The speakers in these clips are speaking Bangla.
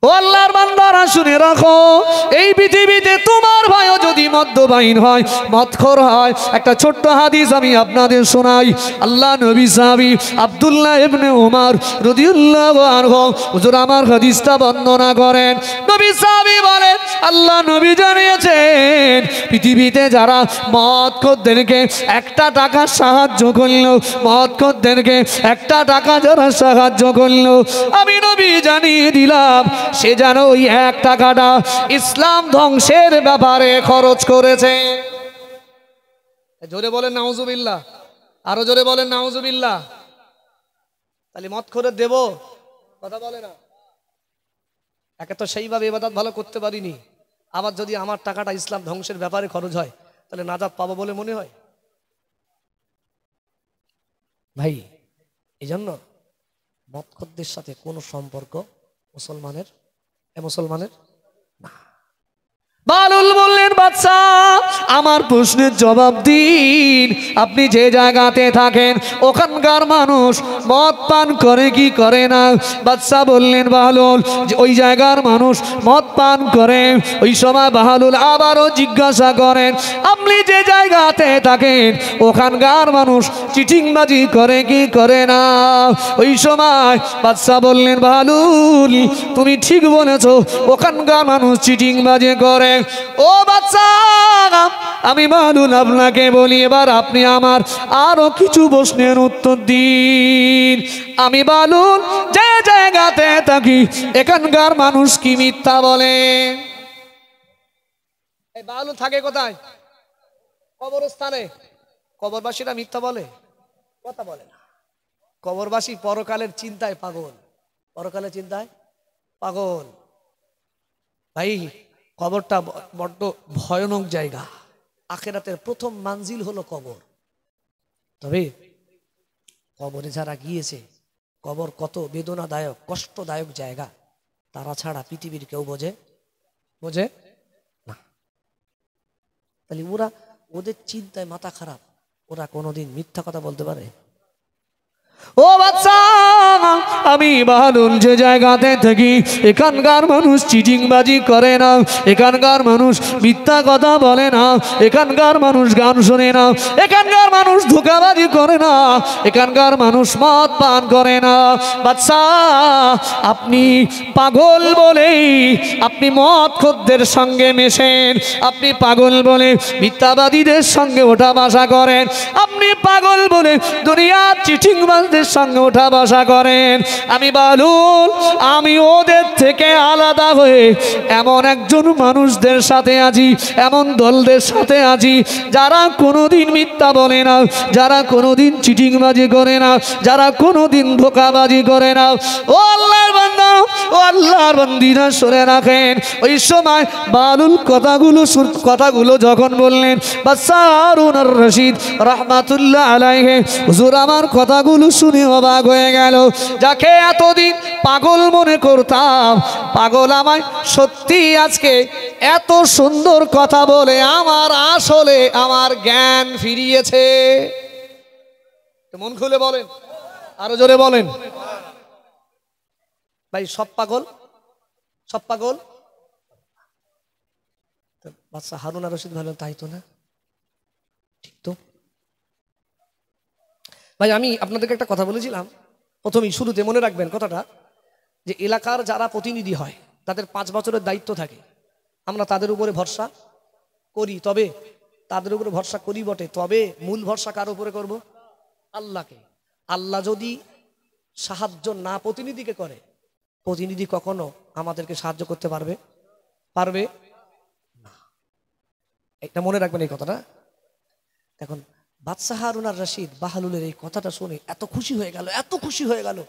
ও আল্লাহর বান্দারা শুনে রাখো, এই পৃথিবীতে তোমার ভাইও যদি মদ্যপান হয়, মদখোর হয়, একটা ছোট্ট হাদিস আমি আপনাদের শোনাই। আল্লাহ নবী সাহাবী আব্দুল্লাহ ইবনে উমর রাদিয়াল্লাহু আনহু হুজুর আমার হাদিসটা বর্ণনা করেন। নবী সাহাবী বলেন, আল্লাহ নবী জানিয়েছেন পৃথিবীতে যারা মদখোরদেরকে একটা টাকা সাহায্য করলো, মদখোরদেরকে একটা টাকা যারা সাহায্য করলো, আমি নবী জানিয়ে দিলাম সে যেন ওই এক টাকাটা ইসলাম ধ্বংসের ব্যাপারে খরচ করেছে। জোরে বলেন নাউজুবিল্লাহ, আরো জোরে বলেন নাউজুবিল্লাহ। তাহলে মদখোরের দেব কথা বলে না, একে তো সেইভাবে ইবাদত ভালো করতে পারিনি, আবার যদি আমার টাকাটা ইসলাম ধ্বংসের ব্যাপারে খরচ হয় তাহলে নাজাত পাবো বলে মনে হয় ভাই। এই জন্য মদখোরদের সাথে কোনো সম্পর্ক মুসলমানের না। বালুল বললেন, বাদশা আমার প্রশ্নের জবাব দিন, আপনি যে জায়গাতে থাকেন ওখানকার মানুষ মদ পান করে কি করে না? বাদশা বললেন, বালুল যে ওই জায়গার মানুষ মদ পান করে। ওই সময় বালুল আবারও জিজ্ঞাসা করেন, আপনি যে জায়গাতে থাকেন ওখানকার মানুষ চিটিংবাজি করে কি করে না? ওই সময় বাদশা বললেন, বালুল তুমি ঠিক বলেছো, ওখানকার মানুষ চিটিংবাজি করে। ও বাদশা আমি বালুল আপনাকে বলি, এবার আপনি আমার আরো কিছু প্রশ্নের উত্তর দিন। আমি বালুল যে জায়গাতে থাকি এখানকার মানুষ কি মিথ্যা বলে? এই বালুল থাকে কোথায়? কবরস্থানে। কবরবাসীরা মিথ্যা বলে? কথা বলে না। কবরবাসী পরকালের চিন্তায় পাগল, পরকালের চিন্তায় পাগল। ভাই কবরটা বড্ড ভয়ানক জায়গা, আখিরাতের প্রথম মানজিল হলো কবর। তবে কবরে যারা গিয়েছে, কবর কত বেদনাদায়ক কষ্টদায়ক জায়গা, তারা ছাড়া পৃথিবীর কেউ বোঝে না। তাহলে ওদের চিন্তায় মাথা খারাপ, ওরা কোনোদিন মিথ্যা কথা বলতে পারে? ও বাদশা আমি বালুল যে জায়গাতে থাকি এখানকার মানুষ চিটিংবাজি করে না, এখানকার মানুষ মিথ্যা কথা বলে না, এখানকার মানুষ গান শোনে না, এখানকার মানুষ ধোঁকাবাজি করে না, এখানকার মানুষ মদ পান করে না। বাদশা আপনি পাগল বলেই আপনি মদখোরদের সঙ্গে মেশেন, আপনি পাগল বলে মিথ্যাবাদীদের সঙ্গে ওঠা বসা করেন, আপনি পাগল বলে দুনিয়ার চিটিংবাজদের সঙ্গে ওঠা বসা করেন। আমি বালুল আমি ওদের থেকে আলাদা হয়ে এমন একজন মানুষদের সাথে আছি, এমন দলদের সাথে আছি যারা কোনোদিন মিথ্যা বলে না, যারা কোনোদিন চিটিংবাজি করে না, যারা কোনোদিন ধোঁকাবাজি করে না। ও আল্লাহর বান্দা, ও আল্লাহর বান্দীরা শুনে রাখেন, ওই সময় বালুল কথাগুলো যখন বললেন, বাদশা হারুন আর রশিদ রাহমাতুল্লাহ আলাইহি হুজুর আমার কথাগুলো শুনে অবাক হয়ে গেল। যাকে এতদিন পাগল মনে করতাম, পাগল আমায় সত্যি আজকে এত সুন্দর কথা বলে আমার আসলে আমার জ্ঞান ফিরিয়েছে। মন খুলে বলেন, আরো জোরে বলেন। ভাই সব পাগল বাদশা হারুন আর রশিদ ভালো তাই তো না? ঠিক তো ভাই। আমি আপনাদেরকে একটা কথা বলেছিলাম প্রথমেই শুরুতে, মনে রাখবেন কথাটা, যে এলাকার যারা প্রতিনিধি হয় তাদের 5 বছরের দায়িত্ব থাকে। আমরা তাদের উপরে ভরসা করি, তবে তাদের উপরে ভরসা করি বটে, তবে মূল ভরসা কার উপরে করব? আল্লাহকে। আল্লাহ যদি সাহায্য না প্রতিনিধিকে করে, প্রতিনিধি কখনো আমাদেরকে সাহায্য করতে পারবে না। এটা মনে রাখবেন এই কথাটা। এখন বাদশা হারুন আর রশিদ বাহলুলের এই কথাটা শুনে এত খুশি হয়ে গেল।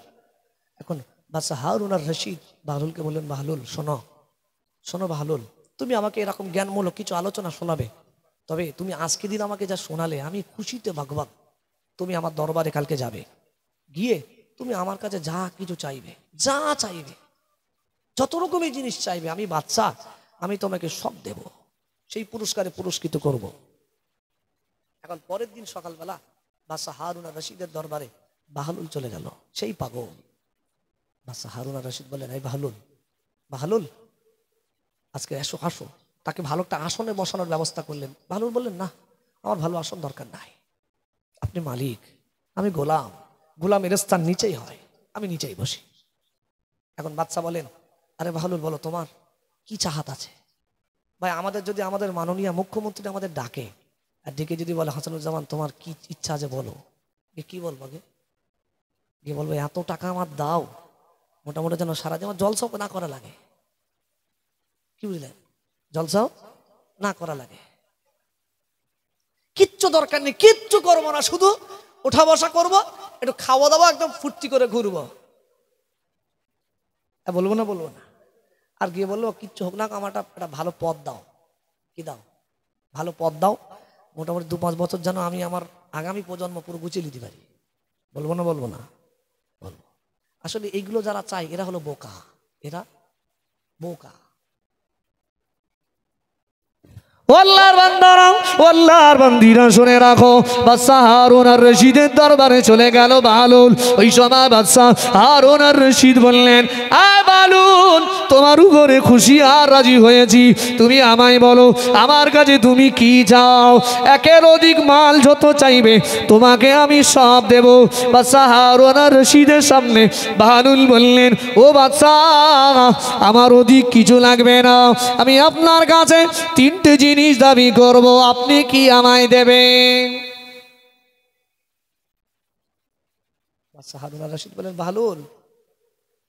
এখন বাদশা হারুন আর রশিদ বাহলুলকে বললেন, বাহলুল শোনো বাহলুল, তুমি আমাকে এরকম জ্ঞানমূলক কিছু আলোচনা শোনাবে, তবে তুমি আজকে দিন আমাকে যা শোনালে আমি খুশিতে ভাগবাগ। তুমি আমার দরবারে কালকে যাবে, গিয়ে তুমি আমার কাছে যা কিছু চাইবে, যত রকমের জিনিস চাইবে, আমি বাদশা আমি তোমাকে সব দেব, সেই পুরস্কারে পুরস্কৃত করব। এখন পরের দিন সকালবেলা বাদশা হারুন আর রশিদের দরবারে বাহলুল চলে গেল, সেই পাগল। বাদশা হারুন আর রশিদ বললেন, এই বাহলুল বাহলুল আজকে এসো আসো, তাকে ভালো একটা আসনে বসানোর ব্যবস্থা করলেন। বাহলুল বললেন, না, আমার ভালো আসন দরকার নাই, আপনি মালিক, আমি গোলাম, গোলামের স্থান নিচেই হয়, আমি নিচেই বসি। এখন বাদশা বলেন, আরে বাহলুল বলো তোমার কি চাহাত আছে? ভাই আমাদের যদি আমাদের মাননীয় মুখ্যমন্ত্রী আমাদের ডাকে আর ডেকে যদি বলে হাসানুজ্জামান তোমার কি ইচ্ছা আছে বলো, কি বলবো? গিয়ে বলবো এত টাকা আমার দাও, মোটামুটি যেন সারা যেমন জলসাও না করা লাগে। কি বুঝলেন? জলসাও না করা লাগে, কিচ্ছু দরকার নেই, কিচ্ছু করবো না, শুধু ওঠা বসা করবো, একটু খাওয়া দাওয়া একদম ফুর্তি করে ঘুরবো। বলবো না? বলবো না। আর গিয়ে বলবো কিচ্ছু হোক না, আমার একটা ভালো পদ দাও। কি দাও? ভালো পদ দাও, মোটামুটি 2-5 বছর যেন আমি আমার আগামী প্রজন্ম পুরো গুছিয়ে নিতে পারি। বলবো না? বলবো না? বলবো। আসলে এইগুলো যারা চায় এরা হলো বোকা, এরা বোকা। আল্লাহর বান্দারা, আল্লাহর বান্দিরা শুনে রাখো, বাদশা হারুন আর রশিদের দরবারে চলে গেল বাহলুল। ওই সময় বাদশা হারুন আর রশিদ বললেন, আয় বাহলুল, তোমার উপরে খুশি আর রাজি হয়েছি, তুমি আমায় বলো আমার কাছে তুমি কি চাও? একের অধিক মাল যত চাইবে তোমাকে আমি সব দেব। বাদশা হারুন আর রশিদের সামনে বাহলুল বললেন, ও বাদশা, আমার অধিক কিছু লাগবে না, আমি আপনার কাছে 3টে জিনিস দাবি করব, আপনি কি আমায় দেবেন? বাদশা হারুন আর রশিদ বলেন, বাহলুল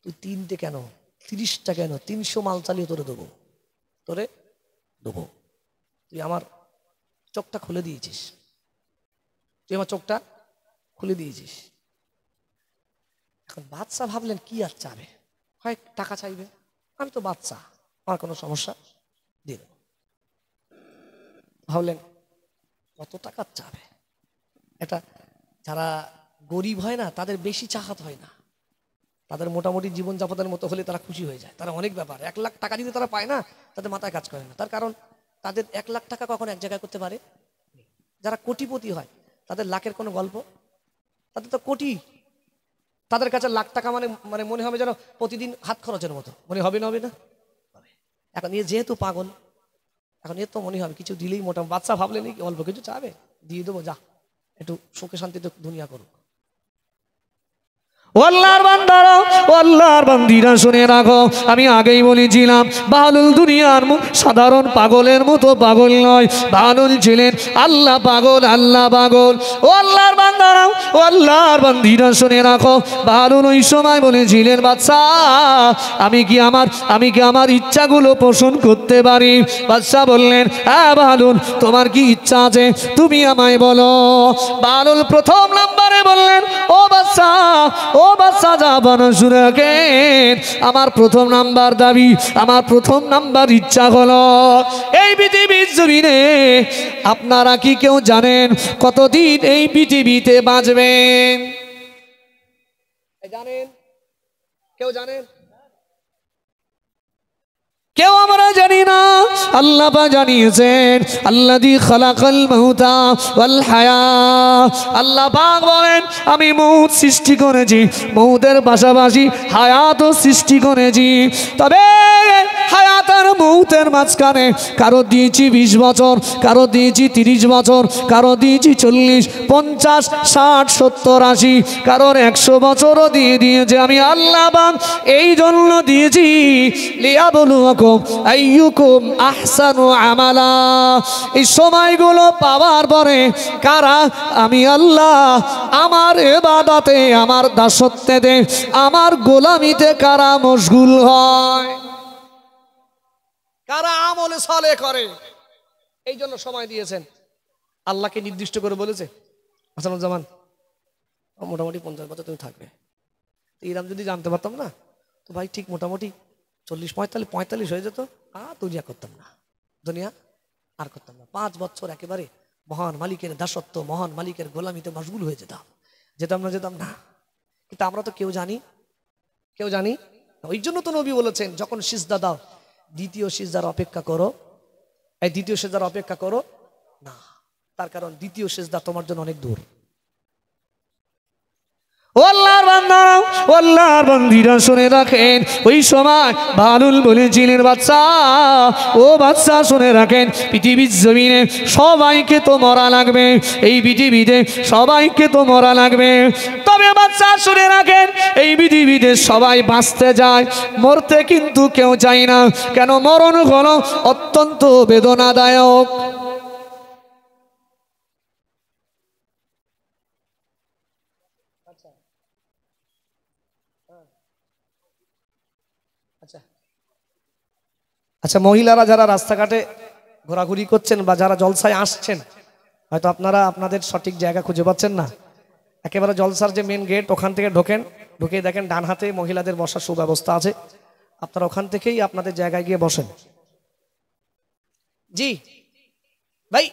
তুই 3টে কেন, 30টা কেন, 300 মাল চালিয়ে তোরে দেবো, তোরে দেবো। তুই আমার চোখটা খুলে দিয়েছিস, তুই আমার চোখটা খুলে দিয়েছিস। এখন বাদশা ভাবলেন কি আর চাবে, হয় টাকা চাইবে, আমি তো বাদশা, আমার কোনো সমস্যা, দিয়ে দেবো। ভাবলেন কত টাকা চাবে? এটা যারা গরিব হয় না তাদের বেশি চাহাত হয় না, তাদের মোটামুটি জীবনযাপনের মতো হলে তারা খুশি হয়ে যায়। তারা অনেক ব্যাপার 1 লাখ টাকা দিতে তারা পায় না, তাদের মাথায় কাজ করে না। তার কারণ তাদের 1 লাখ টাকা কখন এক জায়গায় করতে পারে। যারা কোটিপতি হয় তাদের লাখের কোনো গল্প, তাদের তো কোটি, তাদের কাছে লাখ টাকা মানে মানে মনে হবে যেন প্রতিদিন হাত খরচের মতো, মনে হবে না? হবে না? এখন এ যেহেতু পাগল, এখন এর তো মনে হবে কিছু দিলেই মোটামুটি। বাচ্চা ভাবলে নাকি অল্প কিছু চাবে, দিয়ে দেবো, যা একটু সুখে শান্তিতে দুনিয়া করুক। আল্লাহর বান্দারা, আল্লাহর বান্দিরা শুনে রাখো, আমি আগেই বলেছিলাম বাহলুল দুনিয়ার সাধারণ পাগলের মতো পাগল নয়, বাহলুল ছিলেন আল্লাহ পাগল, আল্লাহ পাগল। ও আল্লাহর বান্দারা, ও আল্লাহর বান্দিরা শুনে রাখো, বাহলুল ওই সময় বলেছিলেন, বাদশা আমি কি আমার ইচ্ছাগুলো পোষণ করতে পারি? বাদশা বললেন, হ্যাঁ বাহলুল, তোমার কি ইচ্ছা আছে তুমি আমায় বলো। বাহলুল প্রথম নাম্বারে বললেন, ও বাদশা, ও বাদশা জাবানা শুনে রাখেন, আমার প্রথম নাম্বার দাবি, আমার প্রথম নাম্বার ইচ্ছা হলো, এই পৃথিবীর জমিনে আপনারা কি কেউ জানেন কতদিন এই পৃথিবীতে বাঁচবেন? জানেন? কেউ জানেন? কেউ আমরা জানি না, আল্লাহ পাক জানিয়েছেন, আল্লাযী খালাকাল মাউতা ওয়াল হায়া। আল্লাহ পাক বলেন, আমি মউত সৃষ্টি করেছি, মউতের পাশাপাশি হায়াতও সৃষ্টি করেছি। তবে হায়াত আর মউতের মাঝখানে কারো দিয়েছি 20 বছর, কারো দিয়েছি 30 বছর, কারো দিয়েছি 40, 50, 60, 70, 80, কারোর 100 বছরও দিয়েছে। আমি আল্লাহ পাক এই জন্য দিয়েছি, লিয়াবলুয়াকুম আইয়ুকুম আহসানু আমালা। এই সময়গুলো পাওয়ার পরে কারা আমি আল্লাহ আমার ইবাদতে, আমার দাসত্বে, আমার গোলামিতে কারা মশগুল হয়, কারা আমলে সালেহ করে, এই জন্য সময় দিয়েছেন। আল্লাহকে নির্দিষ্ট করে বলেছে হাসানুজ্জামান মোটামুটি 50 বছর তুমি থাকবে। এরকম যদি জানতে পারতাম না তো ভাই ঠিক মোটামুটি 40-45 হয়ে যেত, আর দুনিয়া করতাম না, দুনিয়া আর করতাম না। 5 বছর একেবারে মহান মালিকের দাসত্ব, মহান মালিকের গোলামিতে মশগুল হয়ে যেতাম না। কিন্তু আমরা তো কেউ জানি। ওই জন্য তো নবী বলেছেন, যখন সিজদা দাও দ্বিতীয় সিজদার অপেক্ষা করো, এই দ্বিতীয় সিজদার অপেক্ষা করো না, তার কারণ দ্বিতীয় সিজদা তোমার জন্য অনেক দূর। ও ও আল্লাহর বান্দারা, ও আল্লাহর বান্দীরা শুনে রাখেন, ওই সময় বালুল বলেছিলেন বাদশা, ও বাদশা শুনে রাখেন, পৃথিবীর জমিনে সবাইকে তো মরা লাগবে, এই পৃথিবীতে সবাইকে তো মরা লাগবে, তবে বাদশা শুনে রাখেন, এই পৃথিবীতে সবাই বাঁচতে যায়, মরতে কিন্তু কেউ চায় না। কেন? মরণ হলো অত্যন্ত বেদনাদায়ক। আচ্ছা, মহিলারা যারা রাস্তাঘাটে ঘোরাঘুরি করছেন বা যারা জলসায় আসছেন, হয়তো আপনারা আপনাদের সঠিক জায়গা খুঁজে পাচ্ছেন না। একেবারে জলসার যে মেন গেট, ওখান থেকে ঢোকেন, ঢুকে দেখেন ডান হাতে মহিলাদের বসার সুব্যবস্থা আছে, আপনারা ওখান থেকেই আপনাদের জায়গায় গিয়ে বসেন। জি ভাই,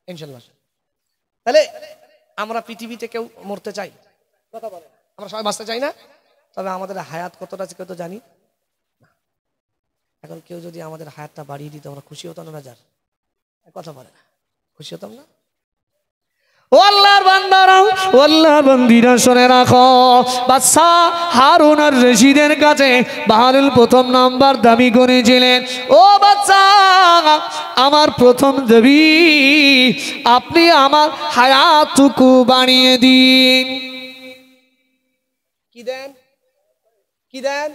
ইনশাল্লাহ। তাহলে আমরা পৃথিবীতে কেউ মরতে চাই, কথা বলেন, আমরা সবাই বাঁচতে চাই না, তবে আমাদের হায়াত কতটা আছে কেউ তো জানি। এখন কেউ যদি আমাদের হায়াতটা বাড়িয়ে দিত, আমরা খুশি হতাম না? যার কথা বলে না, খুশি হতাম না? ও আল্লাহর বান্দারা, ও আল্লাহর বান্দীরা শুনে রাখো, বাদশা হারুন আর রশিদের কাছে বাহারুল প্রথম নাম্বার দাবি করেছিলেন, ও বাদশা, আমার প্রথম দাবি, আপনি আমার হায়াতটুকু বাড়িয়ে দিন। কি দেন? কি দেন?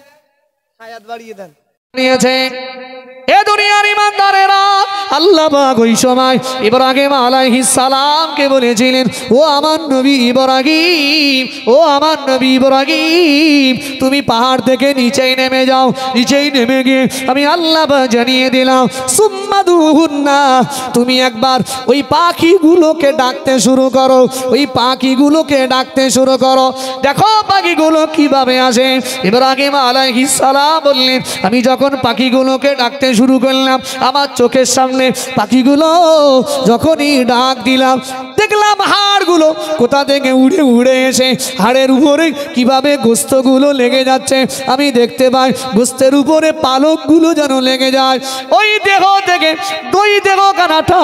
হায়াত বাড়িয়ে দেন। এ দুনিয়ার ইমানদারেরা, আল্লাহ পাক ওই সময় ইব্রাহিম আলাইহিস সালামকে বলেছিলেন, ও আমার নবী ইব্রাহিম, ও আমার নবী ইব্রাহিম, তুমি পাহাড় থেকে নিচেই নেমে যাও, নিচেই নেমে গিয়ে আমি আল্লাহ পাক জানিয়ে দিলাম, সুম্মা দুহুন্না, তুমি একবার ওই পাখিগুলোকে ডাকতে শুরু করো, ওই পাখিগুলোকে ডাকতে শুরু করো, দেখো পাখিগুলো কিভাবে আসে। ইব্রাহিম আলাইহিস সালাম বললেন, আমি যখন পাখিগুলোকে ডাকতে শুরু করলাম, আমার চোখের সামনে পাখিগুলো যখনই ডাক দিলাম, দেখলাম হাড়গুলো কোথা থেকে উড়ে উড়ে এসে হাড়ের উপরে কিভাবে গোস্তগুলো লেগে যাচ্ছে। আমি দেখতে পাই গোস্তের উপরে পালকগুলো যেন লেগে যায়, ওই দেহ থেকে দুই দেহ কানাটা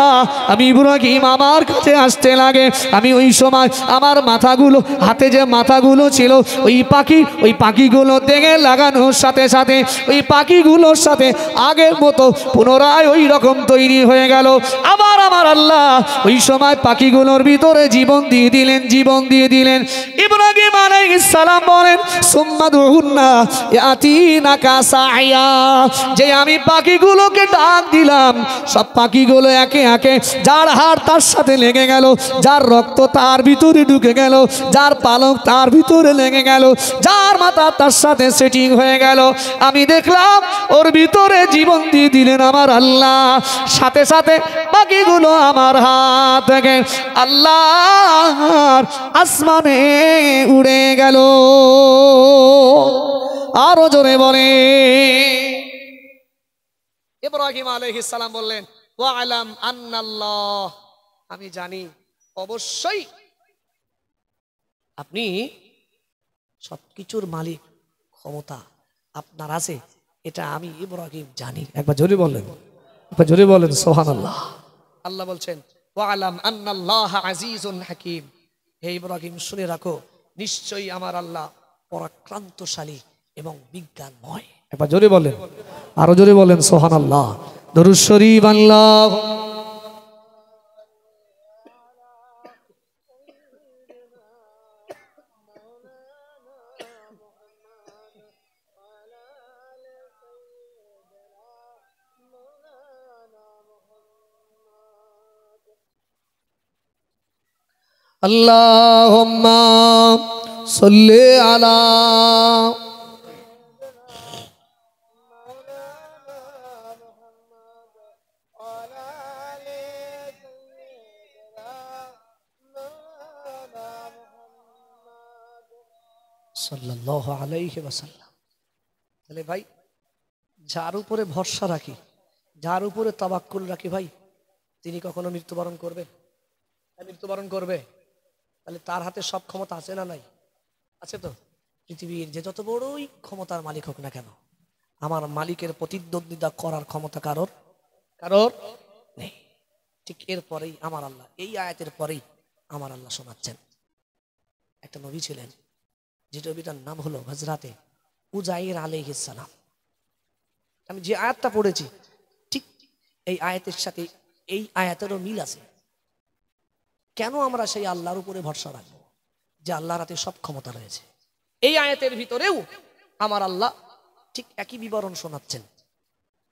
আমি ইব্রাহিম আমার কাছে আসতে লাগে। আমি ওই সময় আমার মাথাগুলো, হাতে যে মাথাগুলো ছিল, ওই পাখিগুলো দেখে লাগানোর সাথে সাথে ওই পাখিগুলোর সাথে আগের মতো পুনরায় ওই রকম তৈরি হয়ে গেল। আবার আমার আল্লাহ ওই সময় পাখিগুলোর ভিতরে জীবন দিয়ে দিলেন, জীবন দিয়ে দিলেন। ইব্রাহিম আলাইহিস সালাম বলেন, সুম্মা দুহুন্না ইয়াতিনাকা সাইয়া, যে আমি পাখিগুলোকে ডাক দিলাম, সব পাখিগুলো একে একে যার হাড় তার সাথে লেগে গেল, যার রক্ত তার ভিতরে ঢুকে গেল, যার পালক তার ভিতরে লেগে গেল, যার মাথা তার সাথে সেটিং হয়ে গেল। আমি দেখলাম ওর ভিতরে জীবন দিয়ে দিলেন আমার আল্লাহ, সাথে সাথে পাখিগুলো আমার হাত থেকে আল্লাহর আসমানে উড়ে গেল। আরো জোরে বলে, ইব্রাহিম আলাইহিস সালাম বললেন, ওয়া আলাম আন্নাল্লাহ, আমি জানি অবশ্যই আপনি সবকিছুর মালিক, ক্ষমতা আপনার আছে, এটা আমি ইব্রাহিম জানি। একবার জোরে বলেন, একবার জোরে বলেন সুবহানাল্লাহ। আল্লাহ বলছেন, ওয়া আলাম আন্নাল্লাহ আজিজুন হাকীম, হে ইব্রাহিম শুনে রাখো, নিশ্চয়ই আমার আল্লাহ পরাক্রান্তশালী এবং বিজ্ঞানময়। একবার জোরে বলেন, আরো জোরে বলেন সুবহানাল্লাহ। দরুদ শরীফ আল্লাহ। আল্লাহুম্মা সাল্লি আলা সাল্লাল্লাহু আলাইহি ওয়াসাল্লাম। তাহলে ভাই, যার উপরে ভরসা রাখি, যার উপরে তাওয়াক্কুল রাখি ভাই, তিনি কখনো মৃত্যুবরণ করবে? মৃত্যুবরণ করবে। তাহলে তার হাতে সব ক্ষমতা আছে না নাই? আছে তো। পৃথিবীর যে যত বড়ই ক্ষমতার মালিক হোক না কেন, আমার মালিকের প্রতিদ্বন্দ্বিতা করার ক্ষমতা কারোর কারোর নেই। ঠিক এরপরেই আমার আল্লাহ, এই আয়াতের পরেই আমার আল্লাহ শোনাচ্ছেন, একটা নবী ছিলেন, যে নবীটার নাম হলো হযরতে উযাইর আলাইহিস সালাম। আমি যে আয়াতটা পড়েছি ঠিক এই আয়াতের সাথে এই আয়াতেরও মিল আছে। কেন আমরা সেই আল্লাহর উপরে ভরসা রাখবো যে আল্লাহর হাতে সব ক্ষমতা রয়েছে? এই আয়াতের ভিতরেও আমার আল্লাহ ঠিক একই বিবরণ শোনাচ্ছেন।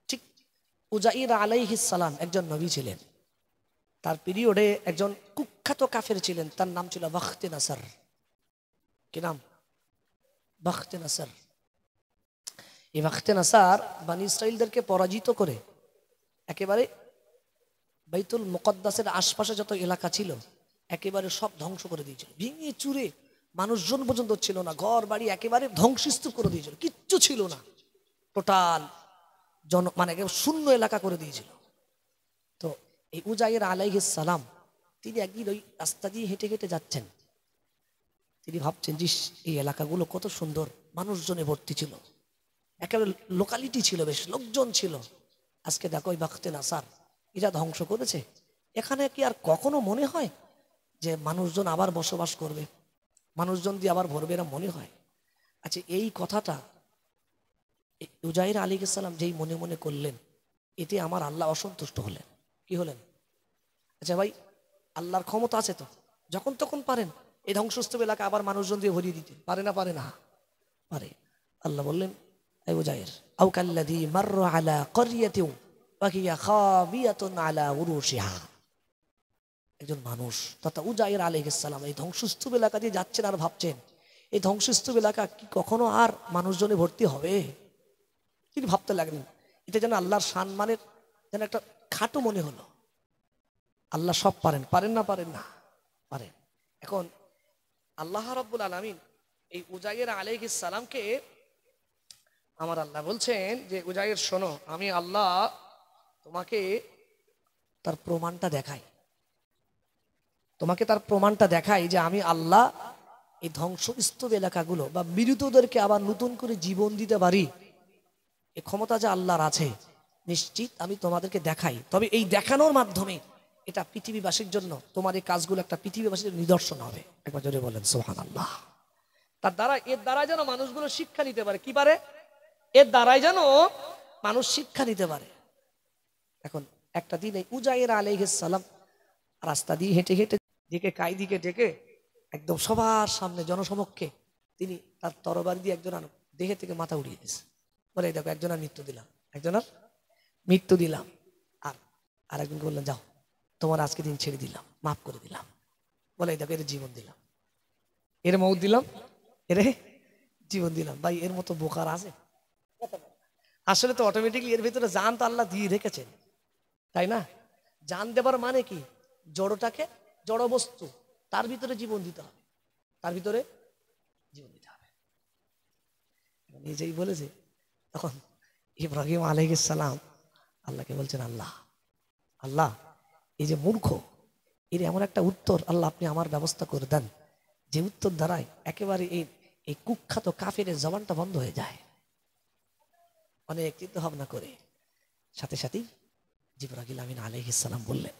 ঠিক উযাইর আলাইহিস সালাম একজন নবী ছিলেন, তার পিরিয়ডে একজন কুখ্যাত কাফের ছিলেন, তার নাম ছিল বাখতে নাসার। কি নাম? বাখতে নাসার। এই বাখতে নাসার বনী ইসরাইলদেরকে পরাজিত করে একেবারে বাইতুল মুকদ্দাসের আশপাশে যত এলাকা ছিল একেবারে সব ধ্বংস করে দিয়েছিল, ভেঙে চুরে মানুষজন পর্যন্ত ছিল না, ঘর বাড়ি একেবারে ধ্বংসস্তূপ করে দিয়েছিল, কিচ্ছু ছিল না, টোটাল মানে শূন্য এলাকা করে দিয়েছিল। তো এই উযাইর আলাইহিস সালাম তিনি একদিন ওই রাস্তা দিয়ে হেঁটে হেঁটে যাচ্ছেন, তিনি ভাবছেন যে এই এলাকাগুলো কত সুন্দর, মানুষজনে ভর্তি ছিল, একেবারে লোকালিটি ছিল, বেশ লোকজন ছিল। আজকে দেখো ওই বাখতে নাসার এরা ধ্বংস করেছে, এখানে কি আর কখনো মনে হয় যে মানুষজন আবার বসবাস করবে, মানুষজন দিয়ে আবার ভরবে, এরা মনে হয়? আচ্ছা, এই কথাটা উযাইর আলাইহিস সালাম যেই মনে মনে করলেন, এতে আমার আল্লাহ অসন্তুষ্ট হলেন। কি হলেন? আচ্ছা ভাই, আল্লাহর ক্ষমতা আছে তো, যখন তখন পারেন এই ধ্বংসস্তূপ এলাকা আবার মানুষজন দিয়ে ভরিয়ে দিতে, পারে না? পারে না? পারে। আল্লাহ বললেন, এই উযাইর, আও কাল্লাযী মাররা আলা ক্বরিয়াতিন ওয়া হিয়া খাবিয়াতুন আলা উরুশিহা। একজন মানুষ তথা উযাইর আলাইহিস সালাম এই ধ্বংসস্তূপ এলাকা দিয়ে যাচ্ছেন আর ভাবছেন এই ধ্বংসস্তূপ এলাকা কি কখনো আর মানুষজনে ভর্তি হবে? তিনি ভাবতে লাগলেন, এটা যেন আল্লাহর সম্মানের যেন একটা খাটো মনে হলো। আল্লাহ সব পারেন, পারেন না? পারেন না? পারেন। এখন আল্লাহ রাব্বুল আলামিন এই উযাইর আলাইহিস সালামকে আমার আল্লাহ বলছেন যে উযাইর শোনো, আমি আল্লাহ তোমাকে তার প্রমাণটা দেখাই, তোমাকে তার প্রমাণটা দেখাই যে আমি আল্লাহ এই ধ্বংসস্তূপ এলাকাগুলো বা মৃতদেরকে আবার নতুন করে জীবন দিতে পারি, এই ক্ষমতা যে আল্লাহর আছে নিশ্চিত আমি তোমাদেরকে দেখাই। তবে এই দেখানোর মাধ্যমে এটা পৃথিবীবাসীর জন্য, তোমার এই কাজগুলো একটা পৃথিবীবাসীর নিদর্শন হবে। একবার জোরে বলেন সুবহানাল্লাহ। তার দ্বারা এর দ্বারাই যেন মানুষগুলো শিক্ষা নিতে পারে। কি পারে? এর দ্বারাই যেন মানুষ শিক্ষা নিতে পারে। এখন একটা দিন এই উযাইর আলাইহিস সালাম রাস্তা দিয়ে হেঁটে হেঁটে দিকে কায়দিকে ডেকে একদম সবার সামনে জনসমক্ষে তিনি তার তরবারি দিয়ে একজনের দেহে থেকে মাথা উড়িয়ে দিয়েছে, বলে দেখো একজনের মৃত্যু দিলাম, একজনের মৃত্যু দিলাম। আর একজনকে বললেন, যাও তোমার আজকে দিন ছেড়ে দিলাম, মাফ করে দিলাম। বলে দেখো এর জীবন দিলাম, এর মউত দিলাম, এর জীবন দিলাম। ভাই এর মতো বোকার আছে? আসলে তো অটোমেটিকলি এর ভিতরে জান তো আল্লাহ দিয়ে রেখেছেন, তাই না? জান দেবার মানে কি? জড়টাকে, জড় বস্তু, তার ভিতরে জীবন দিতে হবে, তার ভিতরে জীবন দিতে হবে। নিজেই বলেছে তখন ইব্রাহিম আলাইহিস সালাম আল্লাহকে বলছেন, আল্লাহ আল্লাহ এই যে মূর্খ, এর এমন একটা উত্তর আল্লাহ আপনি আমার ব্যবস্থা করে দেন যে উত্তর দ্বারাই একেবারে এই কুখ্যাত কাফের জবানটা বন্ধ হয়ে যায়। অনেক চিন্তা ভাবনা করে সাথে সাথেই জিবরাইল আমিন আলাইহিস সালাম বললেন,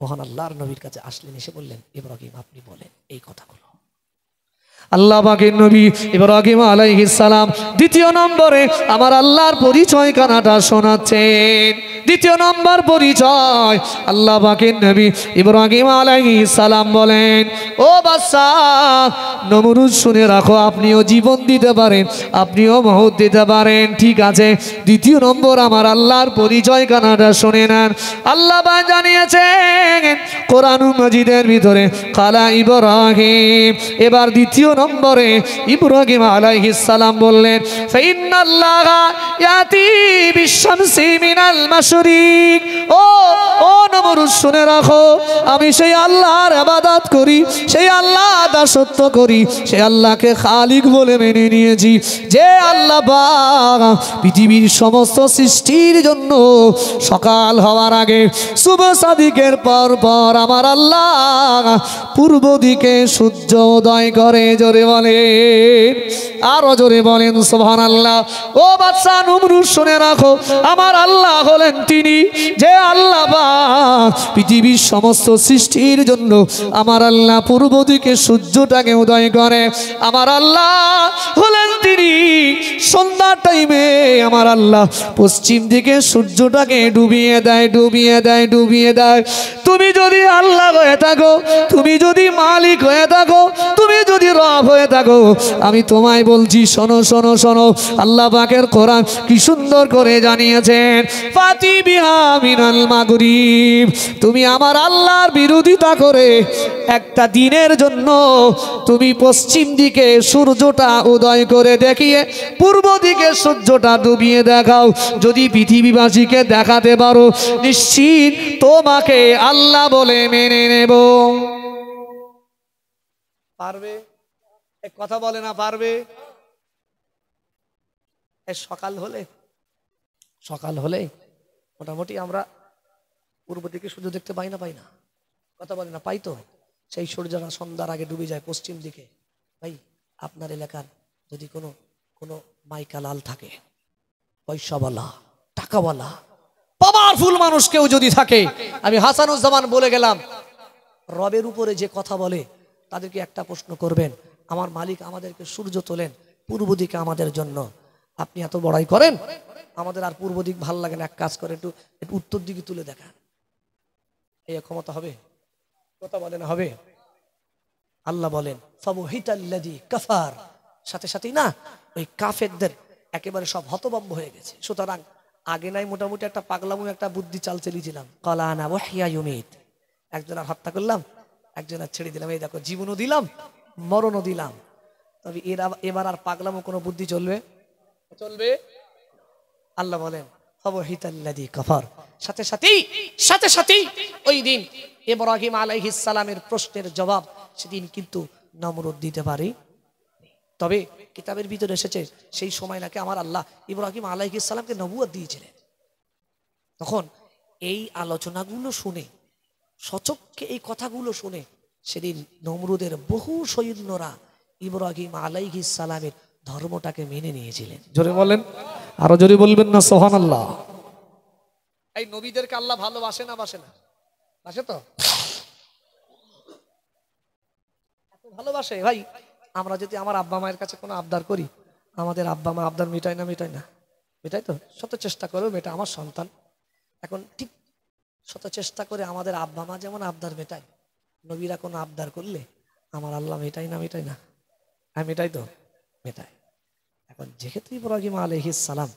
মহান আল্লাহর নবীর কাছে আসলেন, এসে বললেন, ইব্রাহিম আপনি বলেন এই কথাগুলো। আল্লাহ পাকের নবী ইব্রাহিম আলাইহিস সালাম দ্বিতীয় নম্বরে আমার আল্লাহর পরিচয় কানাটা শোনাচ্ছেন। দ্বিতীয় নম্বর পরিচয়, আল্লাহ পাকের নবী ইব্রাহিম আলাইহিস সালাম বলেন, ও বাদশা নমরুদ শুনে রাখো, আপনিও জীবন দিতে পারেন, আপনিও মউত দিতে পারেন, ঠিক আছে। দ্বিতীয় নম্বর আমার আল্লাহর পরিচয় কানাটা শুনে নেন। আল্লাহ পাক জানিয়েছেন কোরআনুল মাজিদের ভিতরে, কালা ইব্রাহিম। এবার দ্বিতীয় নম্বরে ইব্রাহিম আলাইহিস সালাম বললেন, ফাইন্নাল্লাহা ইয়াতি বিশ-শামসি মিনাল মাশরিক। ও নমরুদ শুনে রাখো, আমি সেই আল্লাহর ইবাদত করি, সেই আল্লাহ দাসত্ব করি, সেই আল্লাহকে খালিক বলে মেনে নিয়েছি, যে আল্লাহ পাক পৃথিবীর সমস্ত সৃষ্টির জন্য সকাল হওয়ার আগে সুবহ সাদিকের পর পর আমার আল্লাহ পূর্ব দিকে সূর্য উদয় করে। জোরে বলেন, আরো জোরে বলেন সুবহানাল্লাহ। ও বাদশা নমরুদ শুনে রাখো, আমার আল্লাহ হলেন তিনি যে আল্লাহ পৃথিবীর সমস্ত সৃষ্টির জন্য আমার আল্লাহ পূর্ব দিকে সূর্যটাকে উদয় করে। আমার আল্লাহ হলেন তিনি সন্ধ্যা টাইমে আমার আল্লাহ পশ্চিম দিকে সূর্যটাকে ডুবিয়ে দেয়, ডুবিয়ে দেয়, ডুবিয়ে দেয়। তুমি যদি আল্লাহ হয়ে থাকো, তুমি যদি মালিক হয়ে থাকো, তুমি যদি রব হয়ে থাকো, আমি তোমায় বলছি শোনো শোনো শোনো। আল্লাহ পাকের কোরআন কি সুন্দর করে জানিয়েছেন, ফাতি বিহা মিনাল মাগরিব। তুমি আমার আল্লাহর বিরোধিতা করে একটা দিনের জন্য তুমি পশ্চিম দিকে সূর্যটা উদয় করে দেখিয়ে পূর্ব দিকে সূর্যটা ডুবিয়ে দেখাও। যদি পৃথিবীবাসীকে দেখাতে পারো, নিশ্চিত তোমাকে আল্লাহ বলে মেনে নেব। পারবে? এক কথা বলে না পারবে? সকাল হলে মোটামুটি আমরা পূর্ব দিকে সূর্য দেখতে পাই না? পাই না? কথা বলে না? পাই তো। সেই সূর্যটা সন্ধ্যার আগে ডুবে যায় পশ্চিম দিকে। ভাই, আপনার এলাকার যদি কোনো মাইকা লাল থাকে, পয়সাওয়ালা, টাকাওয়ালা, পাওয়ারফুল মানুষ কেউ যদি থাকে, আমি হাসানুজ্জামান বলে গেলাম, রবের উপরে যে কথা বলে তাদেরকে একটা প্রশ্ন করবেন, আমার মালিক আমাদেরকে সূর্য তোলেন পূর্ব দিকে আমাদের জন্য, আপনি এত বড়াই করেন, আমাদের আর পূর্ব দিক ভাল লাগে না, এক কাজ করে একটু উত্তর দিকে তুলে দেখান। এই ক্ষমতা হবে? কথা বলে না হবে? আল্লাহ বলেন ফাবুহিতাল্লাযী কাফার, সাথে সাথেই না ওই কাফেরদের একেবারে সব হতভম্ব হয়ে গেছে। সুতরাং আগে নাই মোটামুটি একটা পাগলামো একটা বুদ্ধি চাল চালিয়েছিলাম, ক্বালা আনা ওয়াহইয়া ইউমীত, একজনের হত্যা করলাম, একজনের ছেড়ে দিলাম, এই দেখো জীবনও দিলাম মরণও দিলাম। তবে এবার আর পাগলামো কোনো বুদ্ধি চলবে? আল্লাহ বলেন ফাবুহিতাল্লাযী কাফার, সাথে সাথেই ওই দিন ইব্রাহিম আলাইহিস সালামের প্রশ্নের জবাব সেদিন কিন্তু নমরুদ দিতে পারে। তবে কিতাবের ভিতরে এসেছে সেই সময় নাকি আমার আল্লাহ ইব্রাহিম আলাইহিস সালামকে নবুয়ত দিয়েছিলেন। তখন এই আলোচনাগুলো শুনে, সচক্ষে এই কথাগুলো শুনে সেদিন নমরুদের বহু সৈন্যরা ইব্রাহিম আলাইহিস সালামের ধর্মটাকে মেনে নিয়েছিলেন। জোরে বলেন, আরো জোরে বলবেন না সুবহানাল্লাহ। এই নবীদেরকে আল্লাহ ভালোবাসে না বাসে না? বাসে তো, এত ভালোবাসে। ভাই, আমরা যদি আমার আব্বা মায়ের কাছে কোনো আবদার করি, আমাদের আব্বা মা আবদার মেটায় না? মেটায় তো। শত চেষ্টা করেও মেটা, আমার সন্তান। এখন ঠিক শত চেষ্টা করে আমাদের আব্বা মা যেমন আবদার মেটায়, নবীরা কোনো আবদার করলে আমার আল্লাহ মেটায় না? হ্যাঁ মেটাই তো, মেটায়। এখন যেহেতু ইব্রাহিম আলাইহিস সালাম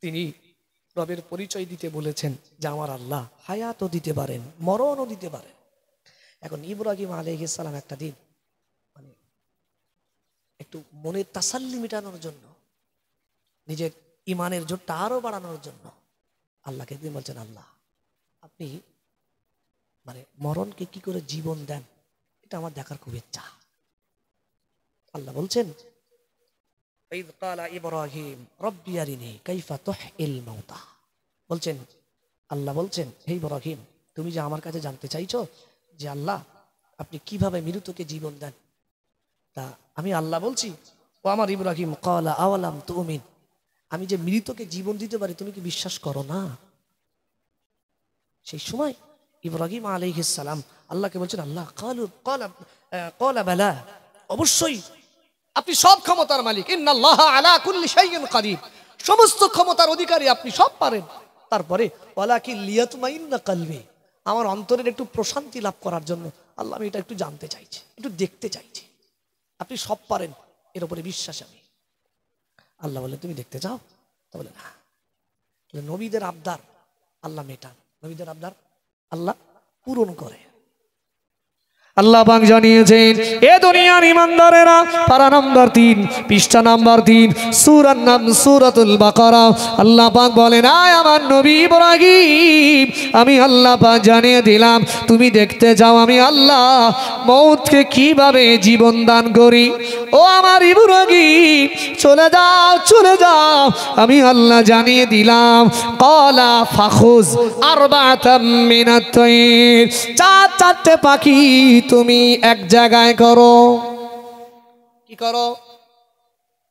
তিনি রবের পরিচয় দিতে বলেছেন যে আমার আল্লাহ হায়াতও দিতে পারেন, মরণও দিতে পারেন। এখন ইব্রাহিম আলাইহিস সালাম একটা দিন মানে একটু মনের তাসাল্লি মেটানোর জন্য, নিজের ইমানের জোরটা আরো বাড়ানোর জন্য আল্লাহকে একদিন বলছেন, আল্লাহ আপনি মানে মরণকে কি করে জীবন দেন, এটা আমার দেখার খুব ইচ্ছা। আল্লাহ বলছেন ইয ক্বালা ইব্রাহিম রব্বি আরিনি কাইফা তুহইল মাউতা, বলছেন আল্লাহ বলছেন, হে ইব্রাহিম তুমি যে আমার কাছে জানতে চাইছো যে আল্লাহ আপনি কিভাবে মৃতকে জীবন দেন, তা আমি আল্লাহ বলছি ও আমার ইব্রাহিম ক্বালা আওয়ালাম তুমিন, আমি যে মৃতকে জীবন দিতে পারি তুমি কি বিশ্বাস করো না? সেই সময় ইব্রাহিম আলাইহিস সালাম আল্লাহকে বলছেন, আল্লাহ ক্বালা বালা, অবশ্যই আপনি সব ক্ষমতার মালিক, ইন্নাল্লাহা আলা কুল্লি শাইইন কাদির, সমস্ত ক্ষমতার অধিকারী আপনি, সব পারেন। তারপরে ওয়ালাকিন লিয়াতমাইন্না কলবি, আমার অন্তরের একটু প্রশান্তি লাভ করার জন্য আল্লাহ আমি এটা একটু জানতে চাইছি, একটু দেখতে চাইছি, আপনি সব পারেন এর উপরে বিশ্বাস আমি। আল্লাহ বলে তুমি দেখতে চাও? তা বলে না। নবীদের আবদার আল্লাহ মেটান, নবীদের আবদার আল্লাহ পূরণ করে। আল্লাহ পাক জানিয়েছেন এ দুনিয়ার ইমানদারেরা, পারা নাম্বার 3 পৃষ্ঠা নাম্বার 3 সূরার নাম সূরাতুল বাকারা। আল্লাহ পাক বলেন, আয় আমার নবী ইব্রাহিম আমি আল্লাহ পাক জানিয়ে দিলাম, তুমি দেখতে যাও আমি আল্লাহ মউতকে কিভাবে জীবন দান করি। ও আমার ইব্রাহিম চলে যাও আমি আল্লাহ জানিয়ে দিলাম। ক্বালা ফাখুজ আরবাতাম মিনাত তাইর, চারটে পাখি তুমি এক জায়গায় করো। কি করো?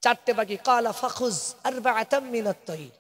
চারটে পাখি। ক্বালা ফাখুজ আরবাতাম মিনাত তাইর,